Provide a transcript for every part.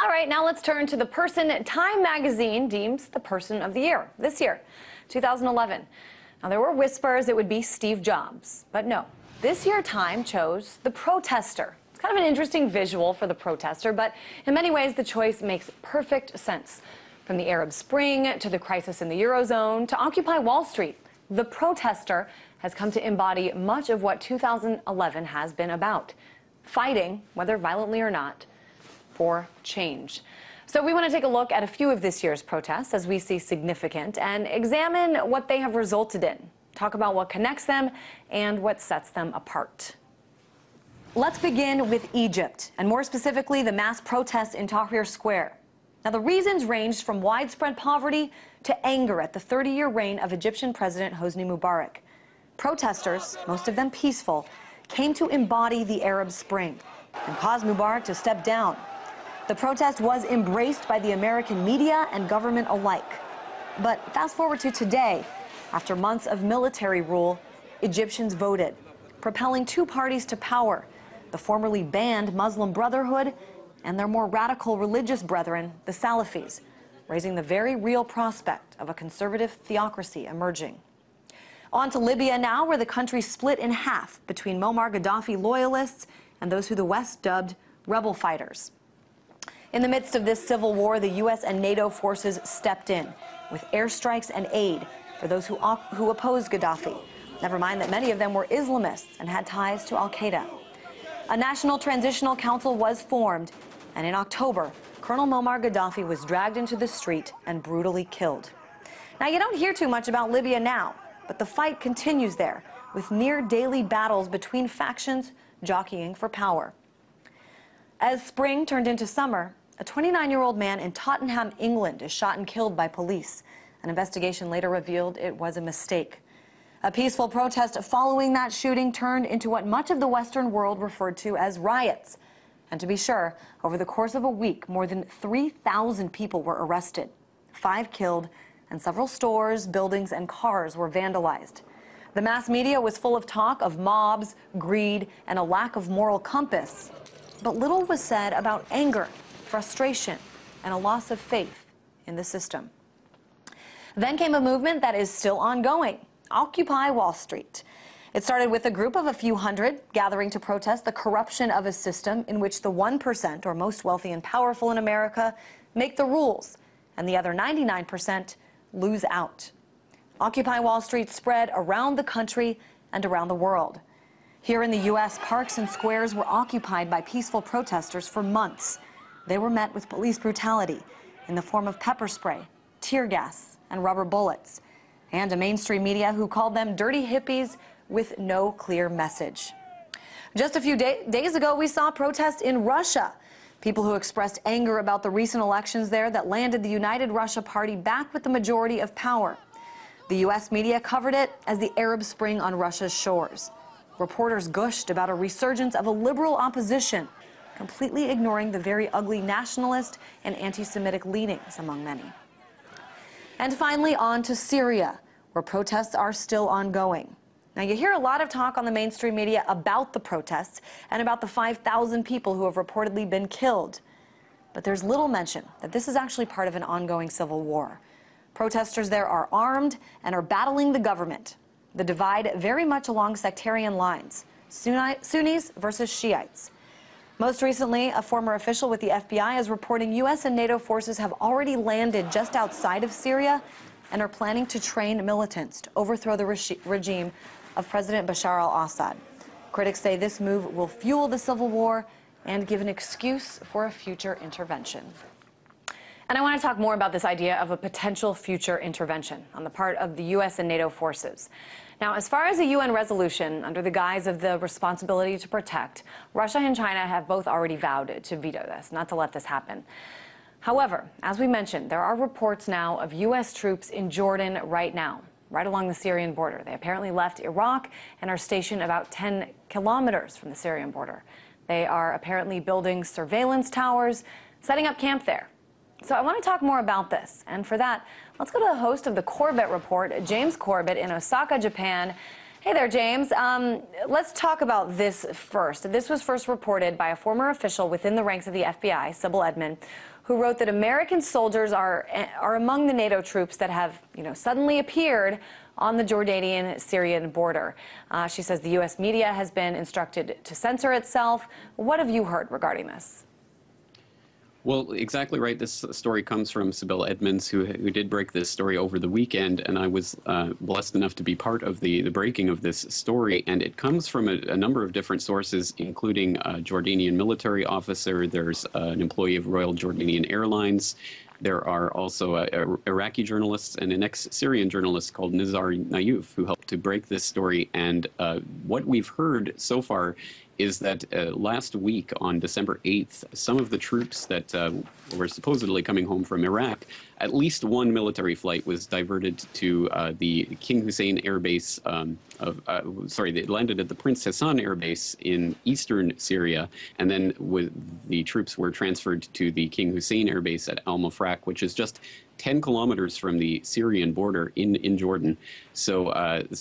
All right, now let's turn to the person Time magazine deems the person of the year this year, 2011. Now, there were whispers it would be Steve Jobs, but no. This year, Time chose the protester. It's kind of an interesting visual for the protester, but in many ways, the choice makes perfect sense. From the Arab Spring to the crisis in the Eurozone to Occupy Wall Street, the protester has come to embody much of what 2011 has been about. Fighting, whether violently or not, for change. So we want to take a look at a few of this year's protests as we see significant and examine what they have resulted in. Talk about what connects them and what sets them apart. Let's begin with Egypt, and more specifically, the mass protests in Tahrir Square. Now, the reasons ranged from widespread poverty to anger at the 30-year reign of Egyptian President Hosni Mubarak. Protesters, most of them peaceful, came to embody the Arab Spring and caused Mubarak to step down. The protest was embraced by the American media and government alike. But fast forward to today, after months of military rule, Egyptians voted, propelling two parties to power, the formerly banned Muslim Brotherhood and their more radical religious brethren, the Salafis, raising the very real prospect of a conservative theocracy emerging. On to Libya now, where the country split in half between Muammar Gaddafi loyalists and those who the West dubbed rebel fighters. In the midst of this civil war, the U.S. and NATO forces stepped in with airstrikes and aid for those who opposed Gaddafi. Never mind that many of them were Islamists and had ties to al-Qaeda. A National Transitional Council was formed, and in October, Colonel Muammar Gaddafi was dragged into the street and brutally killed. Now, you don't hear too much about Libya now, but the fight continues there, with near-daily battles between factions jockeying for power. As spring turned into summer, a 29-year-old man in Tottenham, England, is shot and killed by police. An investigation later revealed it was a mistake. A peaceful protest following that shooting turned into what much of the Western world referred to as riots. And to be sure, over the course of a week, more than 3,000 people were arrested, 5 killed, and several stores, buildings, and cars were vandalized. The mass media was full of talk of mobs, greed, and a lack of moral compass. But little was said about anger, frustration, and a loss of faith in the system. Then came a movement that is still ongoing, Occupy Wall Street. It started with a group of a few hundred gathering to protest the corruption of a system in which the 1%, or most wealthy and powerful in America, make the rules, and the other 99% lose out. Occupy Wall Street spread around the country and around the world. Here in the U.S., parks and squares were occupied by peaceful protesters for months. They were met with police brutality in the form of pepper spray, tear gas, and rubber bullets, and a mainstream media who called them dirty hippies with no clear message. Just a few days ago, we saw protests in Russia. People who expressed anger about the recent elections there that landed the United Russia Party back with the majority of power. The U.S. media covered it as the Arab Spring on Russia's shores. Reporters gushed about a resurgence of a liberal opposition, completely ignoring the very ugly nationalist and anti-Semitic leanings among many. And finally, on to Syria, where protests are still ongoing. Now, you hear a lot of talk on the mainstream media about the protests and about the 5,000 people who have reportedly been killed. But there's little mention that this is actually part of an ongoing civil war. Protesters there are armed and are battling the government. The divide very much along sectarian lines, Sunnis versus Shiites. Most recently, a former official with the FBI is reporting U.S. and NATO forces have already landed just outside of Syria and are planning to train militants to overthrow the regime of President Bashar al-Assad. Critics say this move will fuel the civil war and give an excuse for a future intervention. And I want to talk more about this idea of a potential future intervention on the part of the U.S. and NATO forces. Now, as far as a UN resolution under the guise of the responsibility to protect, Russia and China have both already vowed to veto this, not to let this happen. However, as we mentioned, there are reports now of U.S. troops in Jordan right now, right along the Syrian border. They apparently left Iraq and are stationed about 10 kilometers from the Syrian border. They are apparently building surveillance towers, setting up camp there. So I want to talk more about this, and for that, let's go to the host of the Corbett Report, James Corbett, in Osaka, Japan. Hey there, James. Let's talk about this first. This was first reported by a former official within the ranks of the FBI, Sybil Edmond, who wrote that American soldiers are among the NATO troops that have, suddenly appeared on the Jordanian-Syrian border. She says the U.S. media has been instructed to censor itself. What have you heard regarding this? Well, exactly right. This story comes from Sibel Edmonds, who did break this story over the weekend, and I was blessed enough to be part of the breaking of this story. And it comes from a number of different sources, including a Jordanian military officer. There's an employee of Royal Jordanian Airlines. There are also Iraqi journalists and an ex-Syrian journalist called Nizar Nayouf who helped to break this story. And what we've heard so far is that last week on December 8th, some of the troops that were supposedly coming home from Iraq, at least one military flight was diverted to the King Hussein Air Base they landed at the Prince Hassan Air Base in eastern Syria, and then the troops were transferred to the King Hussein Air Base at Al-Mafraq, which is just 10 kilometers from the Syrian border in Jordan. So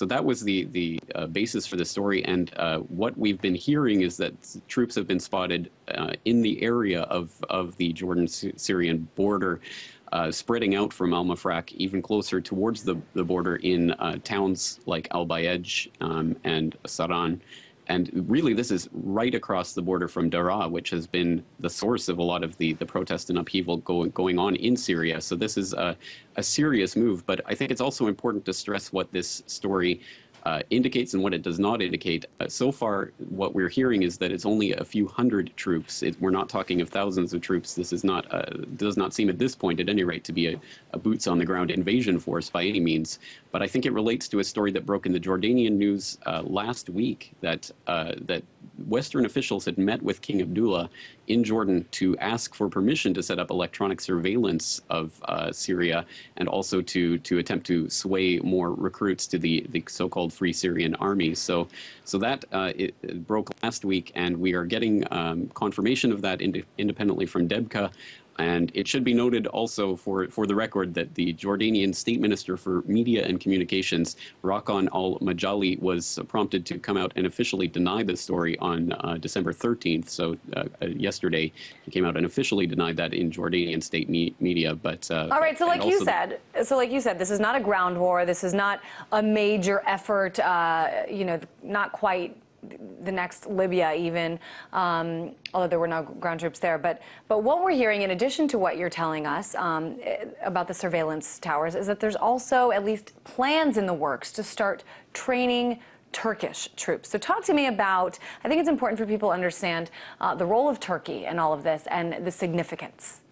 that was the basis for the story. And what we've been hearing is that troops have been spotted in the area of the Jordan-Syrian border, spreading out from Al-Mafraq even closer towards the border in towns like Al-Bayej and Saran. And really, this is right across the border from Daraa, which has been the source of a lot of the protest and upheaval going on in Syria. So this is a serious move. But I think it's also important to stress what this story indicates and what it does not indicate. So far, what we're hearing is that it's only a few hundred troops. We're not talking of thousands of troops. This is not does not seem at this point, at any rate, to be a boots-on-the-ground invasion force by any means. But I think it relates to a story that broke in the Jordanian news last week that Western officials had met with King Abdullah in Jordan to ask for permission to set up electronic surveillance of Syria and also to attempt to sway more recruits to the so-called Free Syrian Army. So that it broke last week, and we are getting confirmation of that independently from Debka. And it should be noted also for the record that the Jordanian State Minister for Media and Communications, Rakan al-Majali, was prompted to come out and officially deny the story on December 13th. So yesterday, he came out and officially denied that in Jordanian state media. But all right. So like you said, this is not a ground war. This is not a major effort. Not quite the next Libya even, although there were no ground troops there. But what we're hearing, in addition to what you're telling us about the surveillance towers, is that there's also at least plans in the works to start training Turkish troops. So talk to me about, I think it's important for people to understand the role of Turkey in all of this and the significance.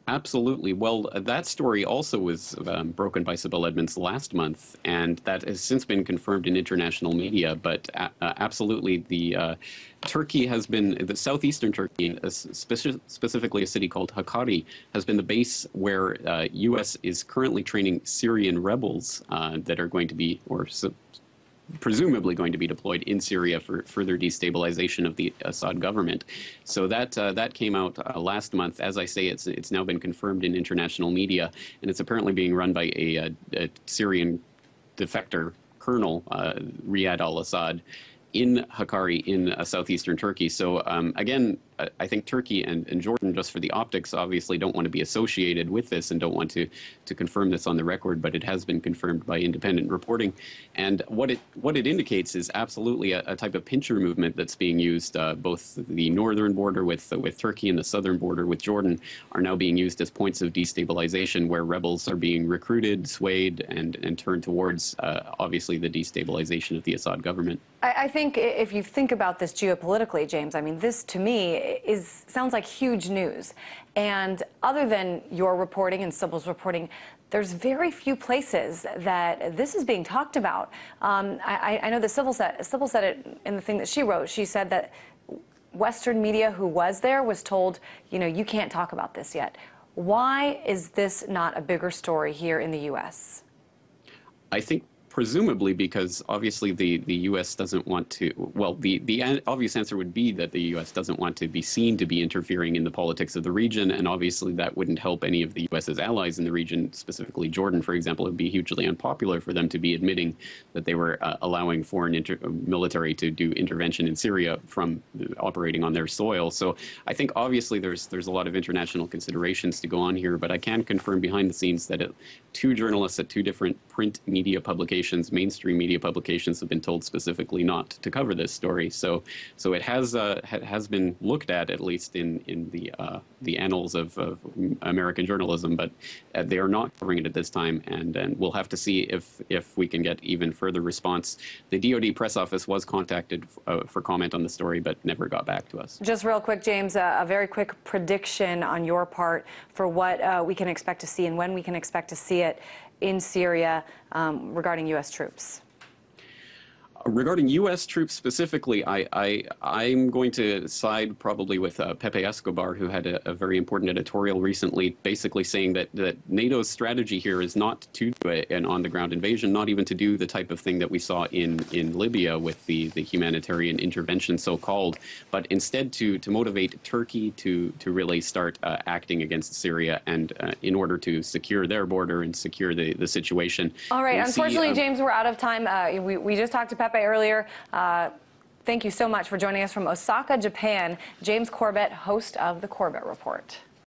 Absolutely. Well, that story also was broken by Sibel Edmonds last month, and that has since been confirmed in international media. But absolutely, Turkey has been, the southeastern Turkey, specifically a city called Hakkari, has been the base where U.S. is currently training Syrian rebels that are going to be, presumably going to be deployed in Syria for further destabilization of the Assad government. So that came out last month. As I say, it's now been confirmed in international media, and it's apparently being run by a Syrian defector colonel, Riyad al-Assad, in Hakkari in southeastern Turkey. So again, I think Turkey and Jordan, just for the optics, obviously don't want to be associated with this and don't want to confirm this on the record, but it has been confirmed by independent reporting. And what it indicates is absolutely a type of pincher movement that's being used. Both the northern border with Turkey and the southern border with Jordan are now being used as points of destabilization where rebels are being recruited, swayed, and turned towards, obviously, the destabilization of the Assad government. I think if you think about this geopolitically, James, I mean, this to me sounds like huge news. And other than your reporting and Sibel's reporting, there's very few places that this is being talked about. I know that Sibel said it in the thing that she wrote. She said that Western media who was there was told, you can't talk about this yet. Why is this not a bigger story here in the U.S.? I think Presumably because obviously the U.S. doesn't want to, well, the obvious answer would be that the U.S. doesn't want to be seen to be interfering in the politics of the region, and obviously that wouldn't help any of the U.S.'s allies in the region, specifically Jordan, for example. It would be hugely unpopular for them to be admitting that they were allowing foreign military to do intervention in Syria from operating on their soil. So I think obviously there's a lot of international considerations to go on here, but I can confirm behind the scenes that two journalists at two different print media publications, mainstream media publications, have been told specifically not to cover this story. So it has been looked at least in the annals of American journalism, but they are not covering it at this time, and we'll have to see if we can get even further response. The DoD press office was contacted for comment on the story, but never got back to us. Just real quick, James, a very quick prediction on your part for what we can expect to see and when we can expect to see it in Syria regarding U.S. troops. Regarding U.S. troops specifically, I'm going to side probably with Pepe Escobar, who had a very important editorial recently, basically saying that NATO's strategy here is not to do an on-the-ground invasion, not even to do the type of thing that we saw in Libya with the humanitarian intervention, so-called, but instead to motivate Turkey to really start acting against Syria and in order to secure their border and secure the situation. All right. Unfortunately, James, we're out of time. We just talked to Pepe earlier. Thank you so much for joining us from Osaka, Japan. James Corbett, host of the Corbett Report.